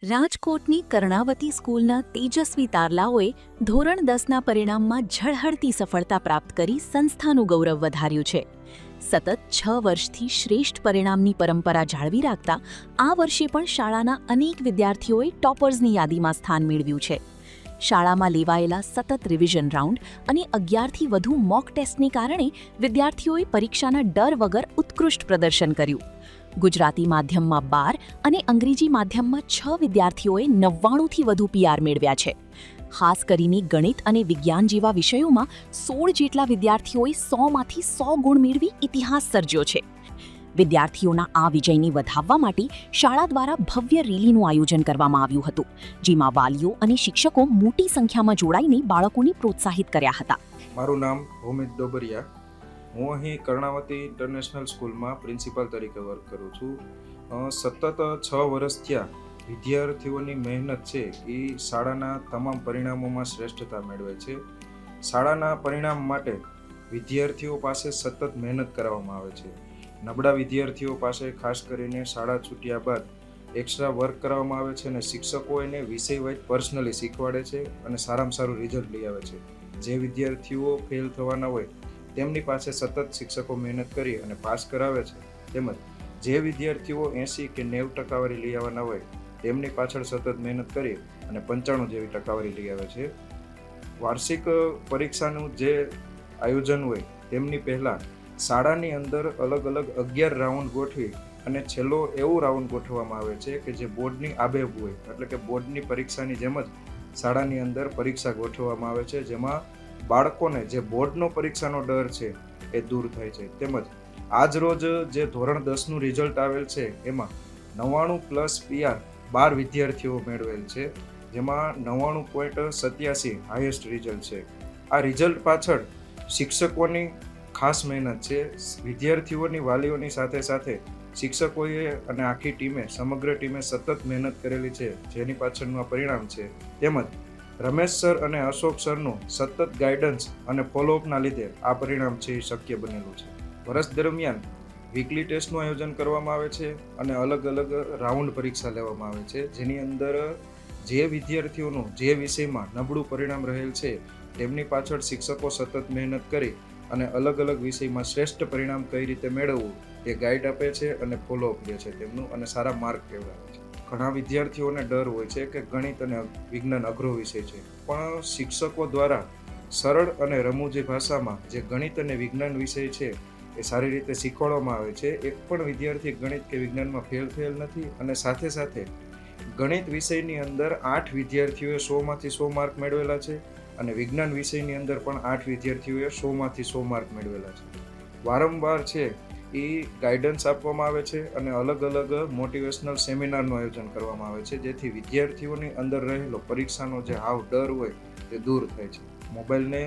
રાજકોટની કર્ણાવતી સ્કૂલના તેજસ્વી તારલાઓએ ધોરણ 10ના પરિણામમાં ઝળહળતી સફળતા પ્રાપ્ત કરી સંસ્થાનું ગૌરવ વધાર્યું છે. સતત 6 વર્ષથી શ્રેષ્ઠ પરિણામની પરંપરા જાળવી રાખતા આ વર્ષે પણ શાળાના અનેક વિદ્યાર્થીઓએ ટોપર્સની યાદીમાં સ્થાન મેળવ્યું છે. શાળામાં લેવાયેલા સતત રિવિઝન રાઉન્ડ અને 11થી વધુ મોક ટેસ્ટને કારણે વિદ્યાર્થીઓએ પરીક્ષાના ડર વગર ઉત્કૃષ્ટ પ્રદર્શન કર્યું. ગુજરાતી માધ્યમમાં 12 અને અંગ્રેજી માધ્યમમાં 6 વિદ્યાર્થીઓએ 99થી વધુ PR મેળવ્યા છે. ખાસ કરીને ગણિત અને વિજ્ઞાન જેવા વિષયોમાં 16 જેટલા વિદ્યાર્થીઓએ 100માંથી 100 ગુણ મેળવી ઇતિહાસ સર્જ્યો છે. વિદ્યાર્થીઓના આ વિજયને વધાવવા માટે શાળા દ્વારા ભવ્ય રેલીનું આયોજન કરવામાં આવ્યું હતું, જેમાં વાલીઓ અને શિક્ષકો મોટી સંખ્યામાં જોડાઈને બાળકોને પ્રોત્સાહિત કર્યા હતા. મારું નામ ભૂમિત ડોબરિયા. હું અહીં કર્ણાવતી ઇન્ટરનેશનલ સ્કૂલમાં પ્રિન્સિપાલ તરીકે વર્ક કરું છું. સતત 6 વર્ષ થયા વિદ્યાર્થીઓની મહેનત છે એ શાળાના તમામ પરિણામોમાં શ્રેષ્ઠતા મેળવે છે. શાળાના પરિણામ માટે વિદ્યાર્થીઓ પાસે સતત મહેનત કરાવવામાં આવે છે. નબળા વિદ્યાર્થીઓ પાસે ખાસ કરીને શાળા છૂટ્યા બાદ એક્સ્ટ્રા વર્ક કરાવવામાં આવે છે અને શિક્ષકો એને વિષય વાઇઝ પર્સનલી શીખવાડે છે અને સારામાં સારું રિઝલ્ટ લઈ આવે છે. જે વિદ્યાર્થીઓ ફેલ થવાના હોય તેમની પાસે સતત શિક્ષકો મહેનત કરી અને પાસ કરાવે છે, તેમજ જે વિદ્યાર્થીઓ 80 કે 90% લઈ આવવાના હોય તેમની પાછળ સતત મહેનત કરી અને 95 જેવી ટકાવારી લઈ આવે છે. વાર્ષિક પરીક્ષાનું જે આયોજન હોય તેમની પહેલાં શાળાની અંદર અલગ અલગ 11 રાઉન્ડ ગોઠવી અને છેલ્લો એવો રાઉન્ડ ગોઠવવામાં આવે છે કે જે બોર્ડની આબેહૂબ હોય, એટલે કે બોર્ડની પરીક્ષાની જેમ જ શાળાની અંદર પરીક્ષા ગોઠવવામાં આવે છે, જેમાં બાળકોને જે બોર્ડનો પરીક્ષાનો ડર છે એ દૂર થાય છે. તેમજ આજ રોજ જે ધોરણ 10નું રિઝલ્ટ આવેલ છે એમાં 99+ PR 12 વિદ્યાર્થીઓ મેળવેલ છે, જેમાં 99.87 હાઈએસ્ટ રિઝલ્ટ છે. આ રિઝલ્ટ પાછળ શિક્ષકોની ખાસ મહેનત છે. વિદ્યાર્થીઓની વાલીઓની સાથે સાથે શિક્ષકોએ અને આખી ટીમે સમગ્ર ટીમે સતત મહેનત કરેલી છે, જેની પાછળનું આ પરિણામ છે. તેમજ રમેશ સર અને અશોક સરનું સતત ગાઈડન્સ અને ફોલોઅપના લીધે આ પરિણામ છે એ શક્ય બનેલું છે. વર્ષ દરમિયાન વીકલી ટેસ્ટનું આયોજન કરવામાં આવે છે અને અલગ અલગ રાઉન્ડ પરીક્ષા લેવામાં આવે છે, જેની અંદર જે વિદ્યાર્થીઓનું જે વિષયમાં નબળું પરિણામ રહેલ છે તેમની પાછળ શિક્ષકો સતત મહેનત કરી અને અલગ અલગ વિષયમાં શ્રેષ્ઠ પરિણામ કઈ રીતે મેળવવું એ ગાઈડ આપે છે અને ફોલોઅપ લે છે તેમનું, અને સારા માર્ક કેવડાવે છે. ઘણા વિદ્યાર્થીઓને ડર હોય છે કે ગણિત અને વિજ્ઞાન અઘરો વિષય છે, પણ શિક્ષકો દ્વારા સરળ અને રમૂજી ભાષામાં જે ગણિત અને વિજ્ઞાન વિષય છે એ સારી રીતે શીખવાડવામાં આવે છે. એક પણ વિદ્યાર્થી ગણિત કે વિજ્ઞાનમાં ફેલ નથી, અને સાથે સાથે ગણિત વિષયની અંદર 8 વિદ્યાર્થીઓએ 100માંથી 100 માર્ક મેળવેલા છે અને વિજ્ઞાન વિષયની અંદર પણ 8 વિદ્યાર્થીઓએ 100માંથી 100 માર્ક મેળવેલા છે. વારંવાર છે એ ગાઈડન્સ આપવામાં આવે છે અને અલગ અલગ મોટિવેશનલ સેમિનારનું આયોજન કરવામાં આવે છે, જેથી વિદ્યાર્થીઓની અંદર રહેલો પરીક્ષાનો જે હાવ ડર હોય તે દૂર થાય છે. મોબાઈલને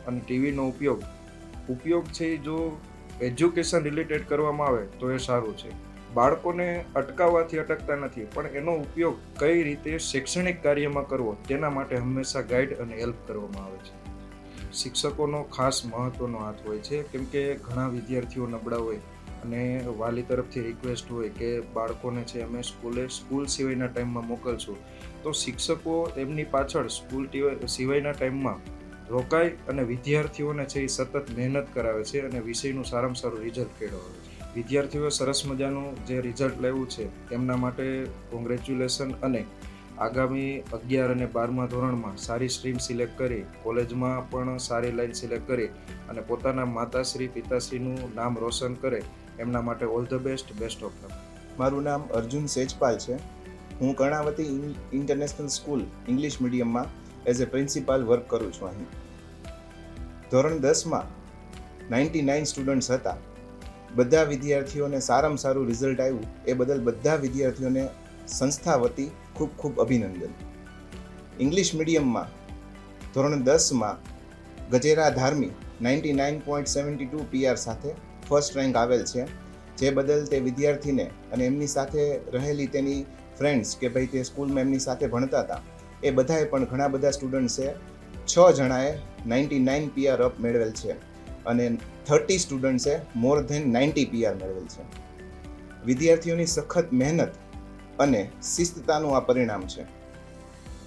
અને ટીવીનો ઉપયોગ છે જો એજ્યુકેશન રિલેટેડ કરવામાં આવે તો એ સારું છે. બાળકોને અટકાવવાથી અટકતા નથી, પણ એનો ઉપયોગ કઈ રીતે શૈક્ષણિક કાર્યમાં કરવો તેના માટે હંમેશા ગાઈડ અને હેલ્પ કરવામાં આવે છે. શિક્ષકોનો ખાસ મહત્વનો હાથ હોય છે, કેમ કે ઘણા વિદ્યાર્થીઓ નબળા હોય અને વાલી તરફથી રિક્વેસ્ટ હોય કે બાળકોને છે અમે સ્કૂલ સિવાયના ટાઈમમાં મોકલશું, તો શિક્ષકો એમની પાછળ સ્કૂલ સિવાયના ટાઈમમાં રોકાય અને વિદ્યાર્થીઓને છે એ સતત મહેનત કરાવે છે અને વિષયનું સારામાં સારું રિઝલ્ટ કેળવે છે. વિદ્યાર્થીઓએ સરસ મજાનું જે રિઝલ્ટ લેવું છે એમના માટે કોંગ્રેચ્યુલેશન, અને આગામી 11 અને 12મા ધોરણમાં સારી સ્ટ્રીમ સિલેક્ટ કરી કોલેજમાં પણ સારી લાઈન સિલેક્ટ કરી અને પોતાના માતાશ્રી પિતાશ્રીનું નામ રોશન કરે એમના માટે all the best of luck. મારું નામ અર્જુન સેજપાલ છે. હું કર્ણાવતી ઇન્ટરનેશનલ સ્કૂલ ઇંગ્લિશ મીડિયમમાં એઝ એ પ્રિન્સિપાલ વર્ક કરું છું. અહીં ધોરણ 10માં 99 સ્ટુડન્ટ્સ હતા. બધા વિદ્યાર્થીઓને સારામાં સારું રિઝલ્ટ આવ્યું એ બદલ બધા વિદ્યાર્થીઓને સંસ્થા વતી ખૂબ ખૂબ અભિનંદન. ઇંગ્લિશ મીડિયમમાં ધોરણ 10માં ગજેરા ધાર્મી 99.72 PR સાથે ફર્સ્ટ રેન્ક આવેલ છે, જે બદલ તે વિદ્યાર્થીને અને એમની સાથે રહેલી તેની ફ્રેન્ડ્સ કે ભાઈ તે સ્કૂલમાં એમની સાથે ભણતા હતા એ બધાએ પણ ઘણા બધા સ્ટુડન્ટ્સે 6 જણાએ 99 PR અપ મેળવેલ છે અને 30 સ્ટુડન્ટ્સે મોર ધેન 90 PR મેળવેલ છે. વિદ્યાર્થીઓની સખત મહેનત અને શિસ્તતાનું આ પરિણામ છે.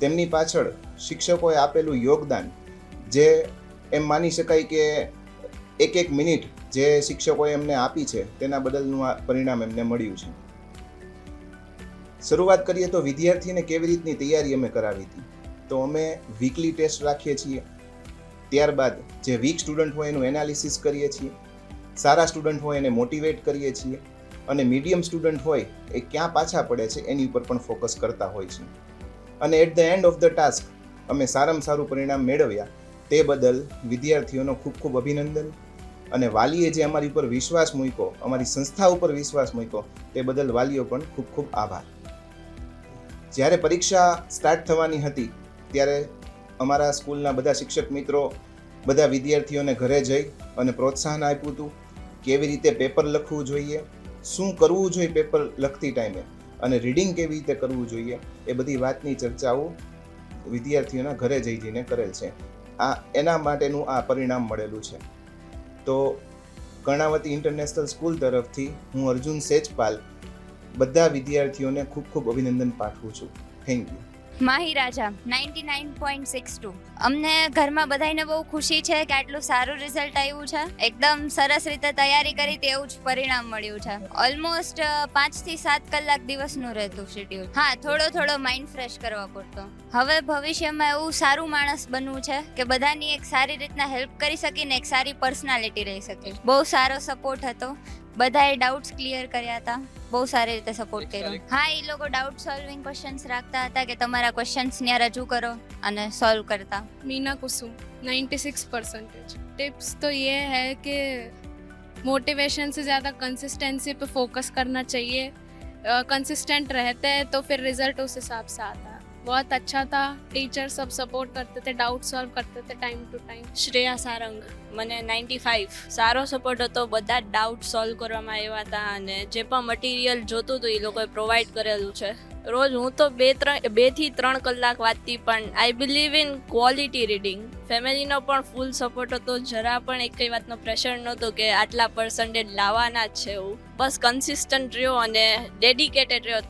તેમની પાછળ શિક્ષકોએ આપેલું યોગદાન, જે એમ માની શકાય કે એક મિનિટ જે શિક્ષકોએ એમને આપી છે તેના બદલનું આ પરિણામ એમને મળ્યું છે. શરૂઆત કરીએ તો વિદ્યાર્થીને કેવી રીતની તૈયારી અમે કરાવી હતી. તો અમે વીકલી ટેસ્ટ રાખીએ છીએ, ત્યારબાદ જે વીક સ્ટુડન્ટ હોય એનું એનાલિસિસ કરીએ છીએ, સારા સ્ટુડન્ટ હોય એને મોટિવેટ કરીએ છીએ, અને મીડિયમ સ્ટુડન્ટ હોય એ ક્યાં પાછા પડે છે એની ઉપર પણ ફોકસ કરતા હોય છે. અને at the end of the task અમે સારામાં સારું પરિણામ મેળવ્યા. તે બદલ વિદ્યાર્થીઓનો ખૂબ ખૂબ અભિનંદન, અને વાલીએ જે અમારી ઉપર વિશ્વાસ મૂક્યો, અમારી સંસ્થા ઉપર વિશ્વાસ મૂક્યો, તે બદલ વાલીઓ પણ ખૂબ ખૂબ આભાર. જ્યારે પરીક્ષા સ્ટાર્ટ થવાની હતી ત્યારે અમારા સ્કૂલના બધા શિક્ષક મિત્રો બધા વિદ્યાર્થીઓને ઘરે જઈ અને પ્રોત્સાહન આપ્યું હતું. કેવી રીતે પેપર લખવું જોઈએ, શું કરવું જોઈએ પેપર લખતી ટાઈમે, અને રીડિંગ કેવી રીતે કરવું જોઈએ, એ બધી વાતની ચર્ચાઓ વિદ્યાર્થીઓના ઘરે જઈને કરેલ છે. એના માટેનું આ પરિણામ મળેલું છે. તો કર્ણાવતી ઇન્ટરનેશનલ સ્કૂલ તરફથી હું અર્જુન સેજપાલ બધા વિદ્યાર્થીઓને ખૂબ ખૂબ અભિનંદન પાઠવું છું. Thank you. માહી રાજા 99.62. અમને ઘરમાં બધાને બહુ ખુશી છે કે આટલું સારું રિઝલ્ટ આવ્યું છે. એકદમ સરસ રીતે તૈયારી કરી તેવું જ પરિણામ મળ્યું છે. ઓલમોસ્ટ 5 થી 7 કલાક દિવસનું રહેતું શેડ્યુલ. હા, થોડો માઇન્ડ ફ્રેશ કરવા પડતો. હવે ભવિષ્યમાં એવું સારું માણસ બનવું છે કે બધાની એક સારી રીતના હેલ્પ કરી શકીને એક સારી પર્સનાલિટી રહી શકે. બહુ સારો સપોર્ટ હતો. બધાએ ડાઉટ્સ ક્લિયર કર્યા હતા. બહુ સારી રીતે સપોર્ટ કર્યો. હા, એ લોકો ડાઉટ સોલ્વિંગ ક્વેશ્ચન્સ રાખતા હતા કે તમારા ક્વેશ્ચન્સ ત્યાં રજૂ કરો અને સોલ્વ કરતા. मीना कुसुम 96%. टिप्स तो ये है कि मोटिवेशन से ज़्यादा कंसिस्टेंसी पे फोकस करना चाहिए. कंसिस्टेंट रहते हैं तो फिर रिजल्ट उस हिसाब से आता है. बहुत अच्छा था. टीचर सब सपोर्ट करते थे, डाउट सॉल्व करते थे time to time. Shreya Sarang, મને 95. સારો સપોર્ટ હતો. બધા ડાઉટ સોલ્વ કરવામાં આવ્યા હતા અને જે પણ મટીરિયલ જોતું હતું એ લોકોએ પ્રોવાઈડ કરેલું છે. રોજ હું તો 2 થી 3 કલાક વાંચતી, પણ I believe in quality reading. ફેમિલીનો પણ ફૂલ સપોર્ટ હતો. જરા પણ એક કઈ વાતનો પ્રેશર નહોતો કે આટલા પર્સન્ટેજ લાવવાના જ છે. એવું બસ કન્સિસ્ટન્ટ રહ્યો અને ડેડિકેટેડ રહ્યો,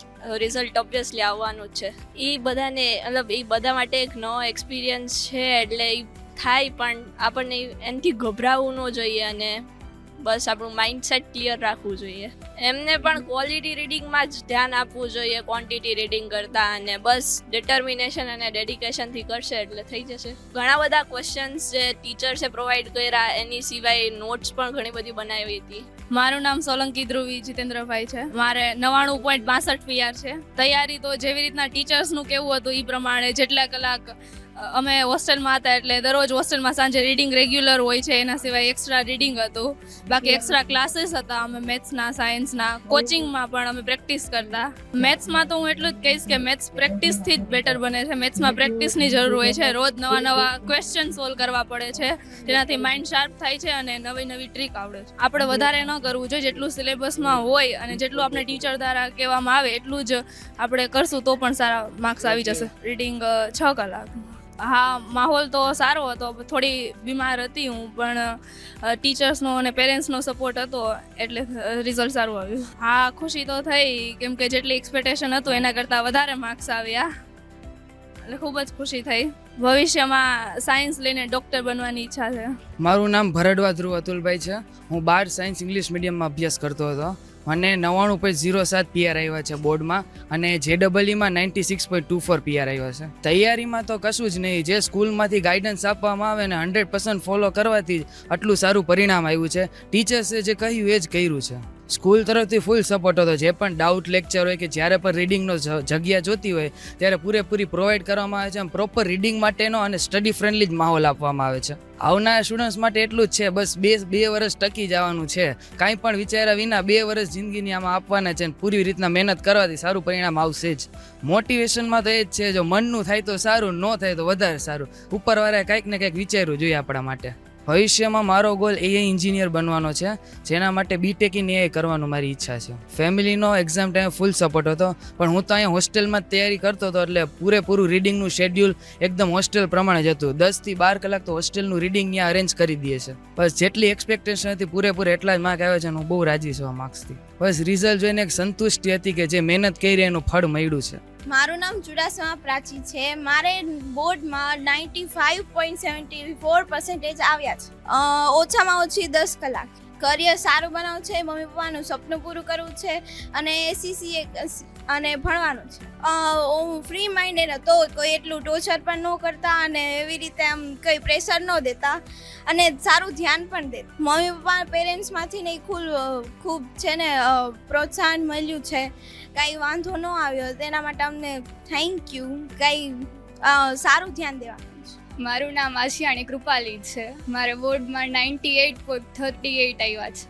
રિઝલ્ટ ઓબ્વિયસલી આવવાનું જ છે. એ બધાને મતલબ એ બધા માટે એક નવો એક્સપિરિયન્સ છે, એટલે એ થાય, પણ આપણને એનાથી ગભરાવું ન જોઈએ અને બસ આપણું માઇન્ડસેટ ક્લિયર રાખવું જોઈએ. એમને પણ ક્વોલિટી રીડિંગમાં જ ધ્યાન આપવું જોઈએ ક્વોન્ટિટી રીડિંગ કરતાં, અને બસ ડિટર્મિનેશન અને ડેડિકેશનથી કરશે એટલે થઈ જશે. ઘણા બધા ક્વેશ્ચન્સ જે ટીચર્સે પ્રોવાઈડ કર્યા, એની સિવાય નોટ્સ પણ ઘણી બધી બનાવી હતી. મારું નામ સોલંકી ધ્રુવી જીતેન્દ્રભાઈ છે. મારે 99.62 PR છે. તૈયારી તો જેવી રીતના ટીચર્સનું કેવું હતું એ પ્રમાણે જેટલા કલાક અમે હોસ્ટેલમાં હતા એટલે દરરોજ હોસ્ટેલમાં સાંજે રીડિંગ રેગ્યુલર હોય છે. એના સિવાય એક્સ્ટ્રા રીડિંગ હતું. બાકી એક્સ્ટ્રા ક્લાસીસ હતા. અમે મેથ્સના, સાયન્સના, કોચિંગમાં પણ અમે પ્રેક્ટિસ કરતા. મેથ્સમાં તો હું એટલું જ કહીશ કે મેથ્સ પ્રેક્ટિસથી જ બેટર બને છે. મેથ્સમાં પ્રેક્ટિસની જરૂર હોય છે. રોજ નવા ક્વેશ્ચન સોલ્વ કરવા પડે છે, જેનાથી માઇન્ડ શાર્પ થાય છે અને નવી ટ્રીક આવડે છે. આપણે વધારે ન કરવું જોઈએ. જેટલું સિલેબસમાં હોય અને જેટલું આપણે ટીચર દ્વારા કહેવામાં આવે એટલું જ આપણે કરશું તો પણ સારા માર્ક્સ આવી જશે. રીડિંગ 6 કલાક. હા, માહોલ તો સારો હતો. થોડી બીમાર હતી હું, પણ ટીચર્સનો અને પેરેન્ટ્સનો સપોર્ટ હતો એટલે રિઝલ્ટ સારું આવ્યું. હા, ખુશી તો થઈ, કેમ કે જેટલી એક્સપેક્ટેશન હતું એના કરતાં વધારે માર્ક્સ આવ્યા એટલે ખૂબ જ ખુશી થઈ. ભવિષ્યમાં સાયન્સ લઈને ડૉક્ટર બનવાની ઈચ્છા છે. મારું નામ ભરડવા ધ્રુવ અતુલભાઈ છે. હું 12 સાયન્સ ઇંગ્લિશ મીડિયમમાં અભ્યાસ કરતો હતો. મને 99.07 PR આવ્યા છે બોર્ડમાં, અને JEEમાં 96.24 PR આવ્યા છે. તૈયારીમાં તો કશું જ નહીં. જે સ્કૂલમાંથી ગાઈડન્સ આપવામાં આવે ને 100% ફોલો કરવાથી જ આટલું સારું પરિણામ આવ્યું છે. ટીચર્સે જે કહ્યું એ જ કર્યું છે. સ્કૂલ તરફથી ફૂલ સપોર્ટ હતો. જે પણ ડાઉટ લેક્ચર હોય કે જ્યારે પણ રીડિંગનો જગ્યા જોતી હોય ત્યારે પૂરેપૂરી પ્રોવાઈડ કરવામાં આવે છે. પ્રોપર રીડિંગ માટેનો અને સ્ટડી ફ્રેન્ડલી જ માહોલ આપવામાં આવે છે. આવનારા સ્ટુડન્ટ્સ માટે એટલું જ છે, બસ બે વર્ષ ટકી જવાનું છે. કાંઈ પણ વિચાર્યા વિના 2 વર્ષ જિંદગીની આમાં આપવાના છે, અને પૂરી રીતના મહેનત કરવાથી સારું પરિણામ આવશે જ. મોટિવેશનમાં તો એ જ છે, જો મનનું થાય તો સારું, ન થાય તો વધારે સારું. ઉપરવાળાએ કંઈક ને કંઈક વિચારવું જોઈએ આપણા માટે. ભવિષ્યમાં મારો ગોલ એઆઈ એન્જિનિયર બનવાનો છે, જેના માટે બીટેક ઇન એઆઈ કરવાનું મારી ઈચ્છા છે. ફેમિલીનો એક્ઝામ ટાઈમે ફૂલ સપોર્ટ હતો, પણ હું તો અહીંયા હોસ્ટેલમાં જ તૈયારી કરતો હતો, એટલે પૂરેપૂરું રીડિંગનું શેડ્યુલ એકદમ હોસ્ટેલ પ્રમાણે જ હતું. 10 થી 12 કલાક તો હોસ્ટેલનું રીડિંગ ત્યાં અરેન્જ કરી દે છે. બસ જેટલી એક્સપેક્ટેશન હતી પૂરેપૂરા એટલા જ માર્ક આવ્યા છે, અને હું બહુ રાજી છું આ માર્ક્સથી. બસ રિઝલ્ટ જોઈને એક સંતુષ્ટિ હતી કે જે મહેનત કરી એનું ફળ મળ્યું છે. મારું નામ ચુડાસમા પ્રાચી છે. મારે બોર્ડમાં 95.74% આવ્યા છે. ઓછામાં ઓછી 10 કલાક. કરિયર સારું બનાવવું છે, મમ્મી પપ્પાનું સપનું પૂરું કરવું છે, અને એસીસીએ અને ભણવાનું છે. હું ફ્રી માઇન્ડેડ હતો, કોઈ એટલું ટોર્ચર પણ ન કરતા, અને એવી રીતે આમ કંઈ પ્રેશર ન દેતા, અને સારું ધ્યાન પણ દેતા. મમ્મી પપ્પા પેરેન્ટ્સમાંથી નહીં ખૂબ છે ને પ્રોત્સાહન મળ્યું છે. કાંઈ વાંધો ન આવ્યો તેના માટે અમને થેન્ક યુ. કાંઈ સારું ધ્યાન દેવાનું. મારું નામ આશિયાણી કૃપાલી છે. મારે બોર્ડમાં 98.38 આવ્યા છે.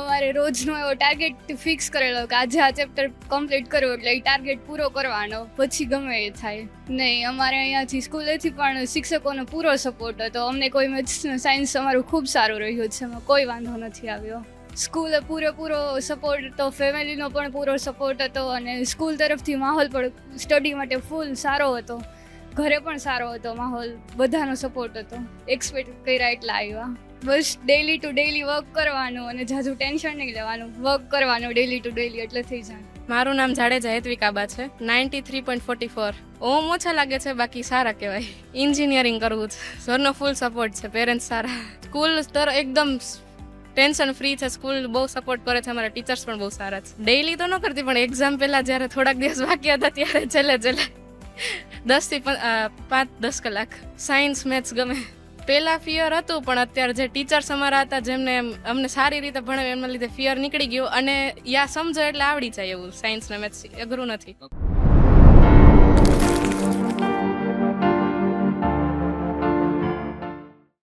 અમારે રોજનો એવો ટાર્ગેટ ફિક્સ કરેલો કે આજે આ ચેપ્ટર કમ્પ્લીટ કરવો, એટલે એ ટાર્ગેટ પૂરો કરવાનો, પછી ગમે એ થાય. નહીં, અમારે અહીંયાથી સ્કૂલેથી પણ શિક્ષકોનો પૂરો સપોર્ટ હતો. અમને કોઈ મેથ્સ સાયન્સ અમારું ખૂબ સારું રહ્યું છે, એમાં કોઈ વાંધો નથી આવ્યો. સ્કૂલે પૂરેપૂરો સપોર્ટ હતો, ફેમિલીનો પણ પૂરો સપોર્ટ હતો, અને સ્કૂલ તરફથી માહોલ પણ સ્ટડી માટે ફૂલ સારો હતો. ઘરે પણ સારો હતો માહોલ, બધાનો સપોર્ટ હતો. એક્સપેક્ટ કર્યા એટલા આવ્યા. બસ ડેલી ટુ ડેલી વર્ક કરવાનું, અને જાજુ ટેન્શન નહીં લેવાનું, વર્ક કરવાનું ડેલી ટુ ડેલી, એટલે થઈ જાય. મારું નામ જાડેજા હેતવિકાબા છે. 93.44. ઓમ ઓછા લાગે છે, બાકી સારા કહેવાય. એન્જિનિયરિંગ કરવું છે, સરનો ફૂલ સપોર્ટ છે, પેરેન્ટ્સ સારા. સ્કૂલ એકદમ ટેન્શન ફ્રી છે, સ્કૂલ બહુ સપોર્ટ કરે છે, અમારા ટીચર્સ પણ બહુ સારા છે. ડેઈલી તો ન કરતી, પણ એક્ઝામ પહેલાં જ્યારે થોડાક દિવસ બાકી હતા ત્યારે છેલ્લે 10 થી 5-10 કલાક. સાયન્સ મેથ્સ ગમે. પહેલાં ફિયર હતું, પણ અત્યારે જે ટીચર્સ અમારા હતા જેમને અમને સારી રીતે ભણાવ્યું એમના લીધે ફિયર નીકળી ગયું, અને યા સમજો એટલે આવડી જાય એવું. સાયન્સ ને મેથ્સ અઘરું નથી.